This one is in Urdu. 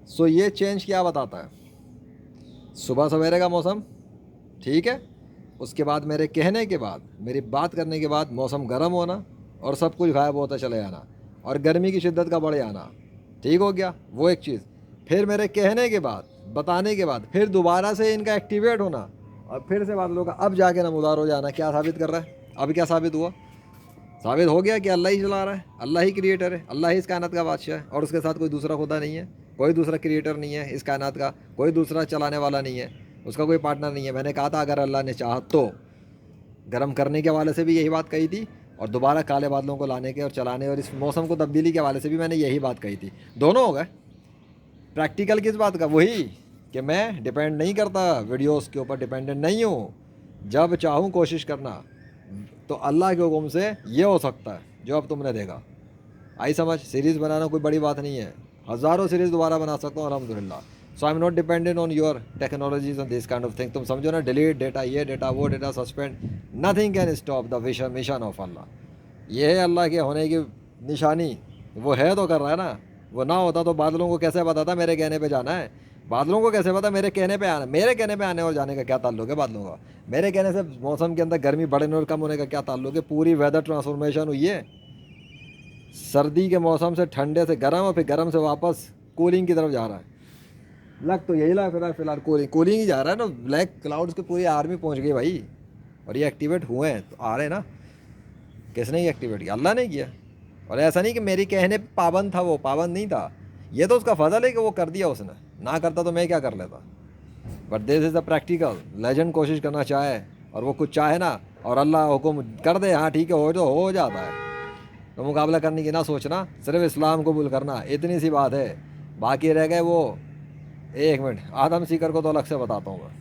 سو یہ چینج کیا بتاتا ہے؟ صبح سویرے کا موسم ٹھیک ہے، اس کے بعد میرے کہنے کے بعد، میری بات کرنے کے بعد موسم گرم ہونا اور سب کچھ غائب ہوتا چلے جانا، اور گرمی کی شدت کا بڑھ جانا، ٹھیک ہو گیا وہ ایک چیز۔ پھر میرے کہنے کے بعد، بتانے کے بعد، پھر دوبارہ سے ان کا ایکٹیویٹ ہونا، اور پھر سے بادلوں کا اب جا کے نمودار ہو جانا۔ کیا ثابت کر رہا ہے؟ اب کیا ثابت ہوا؟ ثابت ہو گیا کہ اللہ ہی چلا رہا ہے، اللہ ہی کریٹر ہے، اللہ ہی اس کائنات کا بادشاہ ہے، اور اس کے ساتھ کوئی دوسرا خدا نہیں ہے، کوئی دوسرا کریٹر نہیں ہے اس کائنات کا، کوئی دوسرا چلانے والا نہیں ہے، اس کا کوئی پارٹنر نہیں ہے۔ میں نے کہا تھا اگر اللہ نے چاہا تو گرم کرنے کے حوالے سے بھی یہی بات کہی تھی، اور دوبارہ کالے بادلوں کو لانے کے اور چلانے اور اس موسم کو تبدیلی کے حوالے سے بھی میں نے یہی بات کہی تھی۔ دونوں ہو گئے۔ پریکٹیکل کس بات کا؟ وہی کہ میں ڈیپینڈ نہیں کرتا، ویڈیوز کے اوپر ڈیپینڈنٹ نہیں ہوں، جب چاہوں کوشش کرنا تو اللہ کے حکم سے یہ ہو سکتا ہے جو اب تم نے دیکھا۔ آئی سمجھ؟ سیریز بنانا کوئی بڑی بات نہیں ہے، ہزاروں سیریز دوبارہ بنا سکتا ہوں الحمدللہ۔ So I am not dependent on your technologies and this kind of thing. تم سمجھو نا، ڈیلیٹ ڈیٹا، یہ ڈیٹا، وہ data, suspend, nothing can stop the mission of اللہ۔ یہ ہے اللہ کے ہونے کی نشانی، وہ ہے تو کر رہا ہے نا۔ وہ نہ ہوتا تو بادلوں کو کیسے بتاتا میرے کہنے پہ جانا ہے؟ بادلوں کو کیسے پتا میرے کہنے پہ آنا؟ میرے کہنے پہ آنے اور جانے کا کیا تعلق ہے بادلوں کا؟ میرے کہنے سے موسم کے اندر گرمی بڑھنے اور کم ہونے کا کیا تعلق ہے؟ پوری ویدر ٹرانسفارمیشن ہوئی ہے، سردی کے موسم سے ٹھنڈے سے گرم، اور پھر گرم سے واپس کولنگ کی طرف جا رہا ہے۔ لگ تو یہی رہا فی الحال کولنگ ہی جا رہا ہے نا۔ بلیک کلاؤڈس کی پوری آرمی پہنچ گئی بھائی، اور یہ ایکٹیویٹ ہوئے ہیں تو آ رہے ہیں نا۔ کس نے یہ ایکٹیویٹ کیا؟ اللہ نے کیا۔ اور ایسا نہیں کہ میری کہنے پہ پابند تھا، وہ پابند نہیں تھا، یہ تو اس کا فضل ہے کہ وہ کر دیا اس نے، نہ کرتا تو میں کیا کر لیتا۔ But this is a practical legend کوشش کرنا چاہے اور وہ کچھ چاہے نا، اور اللہ حکم کر دے ہاں ٹھیک ہے ہو جو ہو جاتا ہے، تو مقابلہ کرنے کی نہ سوچنا، صرف اسلام قبول کرنا، اتنی سی بات ہے۔ باقی رہ گئے وہ، ایک منٹ آدم سیکر کو تو الگ سے بتاتا ہوں میں۔